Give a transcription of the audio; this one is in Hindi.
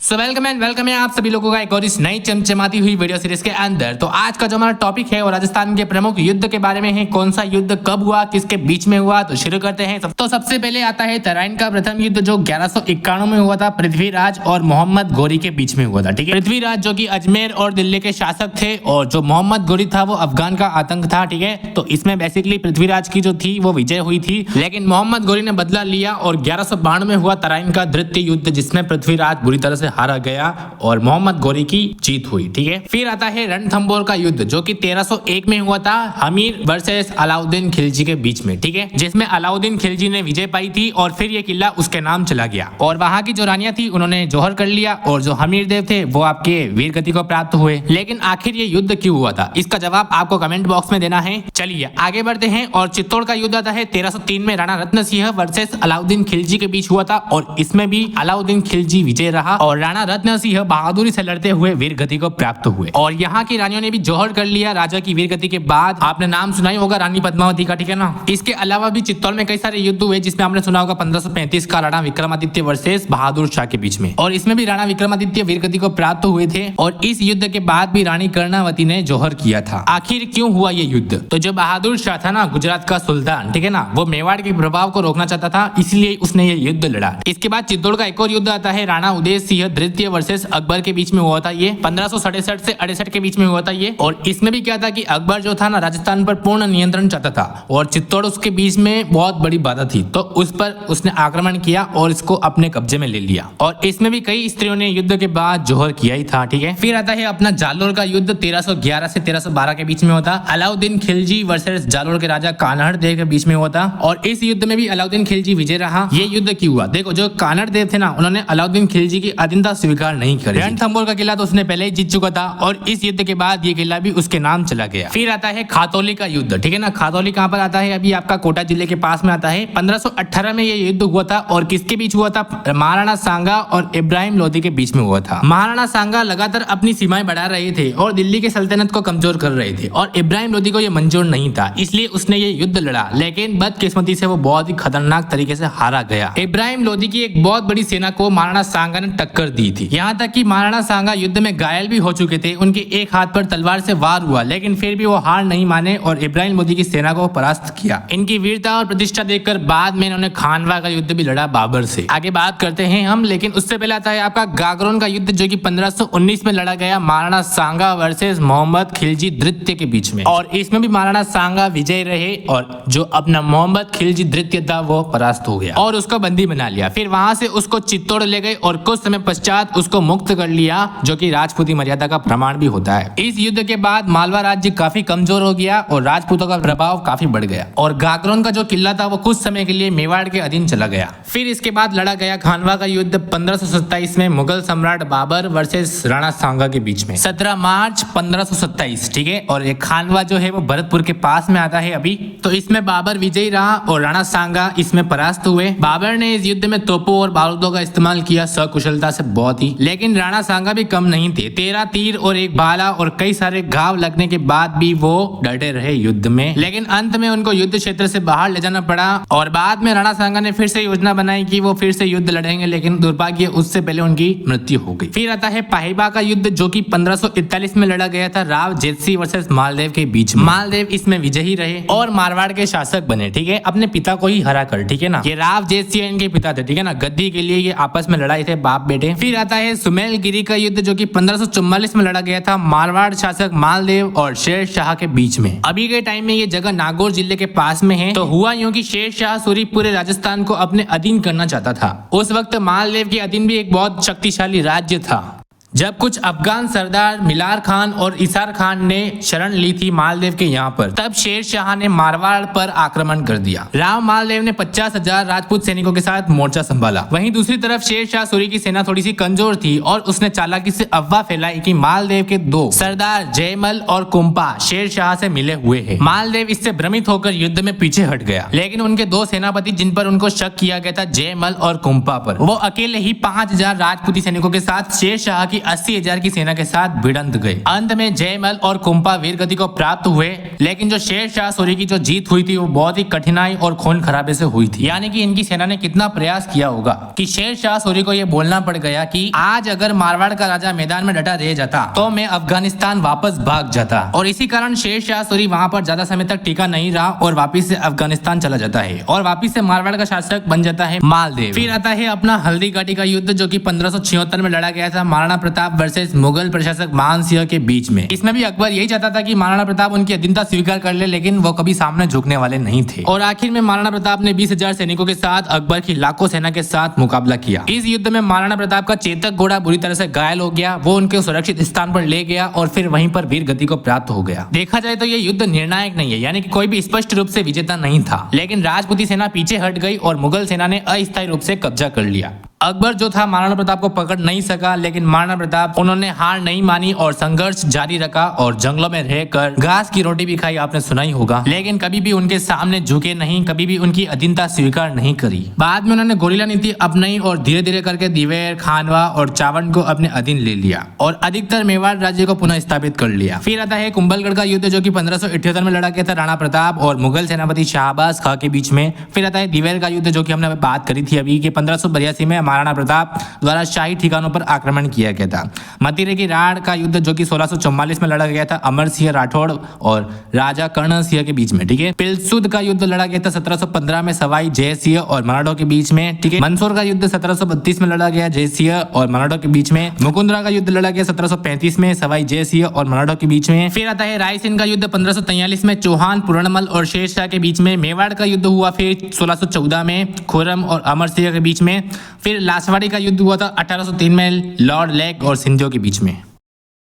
सो वेलकम है आप सभी लोगों का एक और इस नई चमचमाती हुई वीडियो सीरीज के अंदर। तो आज का जो हमारा टॉपिक है वो राजस्थान के प्रमुख युद्ध के बारे में है। कौन सा युद्ध कब हुआ, किसके बीच में हुआ, तो शुरू करते हैं। तो सबसे पहले आता है तराइन का प्रथम युद्ध जो 1191 में हुआ था। पृथ्वीराज और मोहम्मद गोरी के बीच में हुआ था। ठीक है, पृथ्वीराज जो कि अजमेर और दिल्ली के शासक थे और जो मोहम्मद गोरी था वो अफगान का आतंक था। ठीक है, तो इसमें बेसिकली पृथ्वीराज की जो थी वो विजय हुई थी, लेकिन मोहम्मद गोरी ने बदला लिया और 1192 में हुआ तराइन का द्वितीय युद्ध जिसमें पृथ्वीराज बुरी तरह से हारा गया और मोहम्मद गोरी की जीत हुई। ठीक है, फिर आता है रणथंबोर का युद्ध जो कि 1301 में हुआ था हमीर वर्सेस अलाउद्दीन खिलजी के बीच में। ठीक है, जिसमें अलाउद्दीन खिलजी ने विजय पाई थी और फिर ये किला उसके नाम चला गया और वहां की जो रानियां थी उन्होंने जौहर कर लिया और जो हमीर देव थे वो आपके वीर गति को प्राप्त हुए। लेकिन आखिर ये युद्ध क्यों हुआ था, इसका जवाब आपको कमेंट बॉक्स में देना है। चलिए आगे बढ़ते हैं और चित्तौड़ का युद्ध आता है 1303 में राणा रत्न सिंह वर्सेस अलाउद्दीन खिलजी के बीच हुआ था और इसमें भी अलाउद्दीन खिलजी विजय रहा और राणा रत्न सिंह बहादुरी से लड़ते हुए वीर गति को प्राप्त हुए और यहाँ की रानियों ने भी जौहर कर लिया राजा की वीर गति के बाद। आपने नाम सुना ही होगा रानी पद्मावती का, ठीक है ना। इसके अलावा भी चित्तौड़ में कई सारे युद्ध हुए जिसमें आपने सुना होगा 1535 का राणा विक्रमादित्य वर्सेस बहादुर शाह के बीच में और इसमें भी राणा विक्रमादित्य वीर गति को प्राप्त हुए थे और इस युद्ध के बाद भी रानी कर्णावती ने जौहर किया था। आखिर क्यों हुआ ये युद्ध, तो जो बहादुर शाह था ना, गुजरात का सुल्तान, ठीक है ना, वो मेवाड़ के प्रभाव को रोकना चाहता था, इसलिए उसने ये युद्ध लड़ा। इसके बाद चित्तौड़ का एक और युद्ध आता है राणा उदय सिंह द्वितीय वर्सेस अकबर के बीच में हुआ था। ये 1567 से 68 के बीच में हुआ था ये और इसमें भी क्या था कि अकबर जो था ना राजस्थान पर पूर्ण नियंत्रण चाहता था और चित्तौड़ उसके बीच में बहुत बड़ी बाधा थी, तो उस पर उसने आक्रमण किया और इसको अपने कब्जे में ले लिया और इसमें भी कई स्त्रियों ने युद्ध के बाद जौहर किया ही था। ठीक है, फिर आता है अपना जालोर का युद्ध 1311 से 1312 के बीच में होता। अलाउद्दीन खिलजी वर्सेस जालोर के राजा कान्हड़ देव के बीच में होता और इस युद्ध में भी अलाउद्दीन खिलजी विजय रहा। ये युद्ध क्यों हुआ, देखो जो कान्हड़ देव थे ना उन्होंने अलाउद्दीन खिलजी की अधीनता स्वीकार नहीं करी। रणथंबोर का किला तो उसने पहले ही जीत चुका था और इस युद्ध के बाद ये किला भी उसके नाम चला गया। फिर आता है खातौली का युद्ध। ठीक है ना, खातौली कहां पर आता है, अभी आपका कोटा जिले के पास में आता है। 1518 में ये युद्ध हुआ था और किसके बीच हुआ था, महाराणा सांगा और इब्राहिम लोधी के बीच में हुआ था। महाराणा सांगा लगातार अपनी सीमाएं बढ़ा रहे थे और दिल्ली के सल्तनत को कमजोर कर रहे थे और इब्राहिम लोधी को ये मंजूर नहीं था, इसलिए उसने ये युद्ध लड़ा, लेकिन बदकिस्मती से वो बहुत ही खतरनाक तरीके से हारा गया। इब्राहिम लोधी की एक बहुत बड़ी सेना को महाराणा सांगा ने टक्कर दी थी, यहाँ तक कि महाराणा सांगा युद्ध में घायल भी हो चुके थे। उनके एक हाथ पर तलवार से वार हुआ, लेकिन फिर भी वो हार नहीं माने और इब्राहिम लोधी की सेना को परास्त किया। इनकी वीरता और प्रतिष्ठा देखकर बाद में इन्होंने खानवा का युद्ध भी लड़ा बाबर से। आगे बात करते हैं हम, लेकिन उससे पहले आता है आपका गागरोन का युद्ध जो कि 1519 में लड़ा गया महाराणा सांगा वर्सेस मोहम्मद खिलजी द्वितीय के बीच में और इसमें भी महाराणा सांगा विजय रहे और जो अपना मोहम्मद खिलजी द्वितीय था वो परास्त हो गया और उसको बंदी बना लिया। फिर वहां से उसको चित्तौड़ ले गए और कुछ समय पश्चात उसको मुक्त कर लिया, जो कि राजपूती मर्यादा का प्रमाण भी होता है। इस युद्ध के बाद मालवा राज्य काफी कमजोर हो गया और राजपूतों का प्रभाव काफी बढ़ गया और गागरोन का जो किला था वो कुछ समय के लिए मेवाड़ के अधीन चला गया। फिर इसके बाद लड़ा गया खानवा का युद्ध 1527 में मुगल सम्राट बाबर वर्सेस राणा सांगा के बीच में 17 मार्च 1527। ठीक है, और ये खानवा जो है वो भरतपुर के पास में आता है अभी। तो इसमें बाबर विजयी रहा और राणा सांगा इसमें परास्त हुए। बाबर ने इस युद्ध में तोपों और बारूदों का इस्तेमाल किया सकुशलता से बहुत ही, लेकिन राणा सांगा भी कम नहीं थे। 13 तीर और एक भाला और कई सारे घाव लगने के बाद भी वो डटे रहे युद्ध में, लेकिन अंत में उनको युद्ध क्षेत्र से बाहर ले जाना पड़ा और बाद में राणा सांगा ने फिर से योजना बनाई कि वो फिर से युद्ध लड़ेंगे, लेकिन दुर्भाग्य उससे पहले उनकी मृत्यु हो गई। फिर आता है पाहिबा का युद्ध जो कि 1541 में लड़ा गया था राव जेतसी वर्सेस मालदेव के बीच में। मालदेव इसमें विजयी रहे और मारवाड़ के शासक बने, ठीक है, अपने पिता को ही हरा कर। ठीक है ना, ये राव जेतसी इनके पिता थे, ठीक है ना, गद्दी के लिए ये आपस में लड़ाई थे बाप बेटे। फिर आता है सुमेलगिरी का युद्ध जो कि 1544 में लड़ा गया था मारवाड़ शासक मालदेव और शेर शाह के बीच में। अभी के टाइम में ये जगह नागौर जिले के पास में है। तो हुआ यूं कि शेर शाह सूरी पूरे राजस्थान को अपने अधीन करना चाहता था। उस वक्त मालदेव के अधीन भी एक बहुत शक्तिशाली राज्य था। जब कुछ अफगान सरदार मिलार खान और इसार खान ने शरण ली थी मालदेव के यहाँ पर, तब शेर शाह ने मारवाड़ पर आक्रमण कर दिया। राव मालदेव ने 50,000 राजपूत सैनिकों के साथ मोर्चा संभाला। वहीं दूसरी तरफ शेर शाह सूरी की सेना थोड़ी सी कमजोर थी और उसने चालाकी से अफवाह फैलाई कि मालदेव के 2 सरदार जयमल और कुंपा शेर शाह से मिले हुए हैं। मालदेव इससे भ्रमित होकर युद्ध में पीछे हट गया, लेकिन उनके 2 सेनापति जिन पर उनको शक किया गया था जयमल और कुंपा पर, वो अकेले ही 5,000 राजपूती सैनिकों के साथ शेर शाह की बाकी 80,000 की सेना के साथ भिड़ंत गए। अंत में जयमल और कुंपा वीरगति को प्राप्त हुए, लेकिन जो शेर शाह सूरी की जो जीत हुई थी वो बहुत ही कठिनाई और खून खराबे से हुई थी। यानी कि इनकी सेना ने कितना प्रयास किया होगा कि शेर शाह सूरी को ये बोलना पड़ गया कि आज अगर मारवाड़ का राजा मैदान में डटा रह जाता तो मैं अफगानिस्तान वापस भाग जाता, और इसी कारण शेर शाह सूरी वहां पर ज्यादा समय तक टिका नहीं रहा और वापिस से अफगानिस्तान चला जाता है और वापिस से मारवाड़ का शासक बन जाता है मालदेव। फिर आता है अपना हल्दी घाटी का युद्ध, जो कि 1576 में लड़ा गया था महाराणा प्रताप वर्सेस मुगल प्रशासक मान सिंह के बीच में। इसमें भी अकबर यही चाहता था कि महाराणा प्रताप उनकी अधीनता स्वीकार कर ले, लेकिन वो कभी सामने झुकने वाले नहीं थे और आखिर में महाराणा प्रताप ने 20,000 सैनिकों के साथ अकबर की लाखों सेना के साथ मुकाबला किया। इस युद्ध में महाराणा प्रताप का चेतक घोड़ा बुरी तरह से घायल हो गया, वो उनके सुरक्षित स्थान पर ले गया और फिर वहीं पर वीर गति को प्राप्त हो गया। देखा जाए तो ये युद्ध निर्णायक नहीं है, यानी कि कोई भी स्पष्ट रूप से विजेता नहीं था, लेकिन राजपूती सेना पीछे हट गई और मुगल सेना ने अस्थायी रूप से कब्जा कर लिया। अकबर जो था महाराणा प्रताप को पकड़ नहीं सका, लेकिन महाराणा प्रताप उन्होंने हार नहीं मानी और संघर्ष जारी रखा और जंगलों में रहकर घास की रोटी भी खाई, आपने सुना ही होगा, लेकिन कभी भी उनके सामने झुके नहीं, कभी भी उनकी अधीनता स्वीकार नहीं करी। बाद में उन्होंने गोरिल्ला नीति अपनाई और धीरे धीरे करके दिवेर, खानवा और चावंड को अपने अधीन ले लिया और अधिकतर मेवाड़ राज्य को पुनः स्थापित कर लिया। फिर आता है कुंभलगढ़ का युद्ध, जो कि 1578 में लड़ा गया था राणा प्रताप और मुगल सेनापति शाहबाज खां के बीच में। फिर आता है दिवेर का युद्ध, जो कि हमने बात करी थी अभी कि 1582 में महाराणा प्रताप द्वारा शाही ठिकानों पर आक्रमण किया गया था। मतीरे की राड़ का युद्ध, जो कि 1644 में लड़ा गया था अमर सिंह राठौड़ और राजा कर्ण सिंह के बीच में, ठीक है। पिलसुद का युद्ध लड़ा गया था 1715 में सवाई जय सिंह और मराठों के बीच में, ठीक है। मंदसौर का युद्ध 1732 में लड़ा गया जय सिंह और मराठों के बीच में। मुकुंदरा का युद्ध लड़ा गया 1735 में सवाई जय सिंह और मराठों के बीच में। फिर आता है रायसेन का युद्ध 1543 में चौहान, पूर्णमल और शेरशाह के बीच में। मेवाड़ का युद्ध हुआ फिर 1614 में खुर्रम और अमर सिंह के बीच में। फिर लासवाड़ी का युद्ध हुआ था 1803 में लॉर्ड लेक और सिंधियों के बीच में।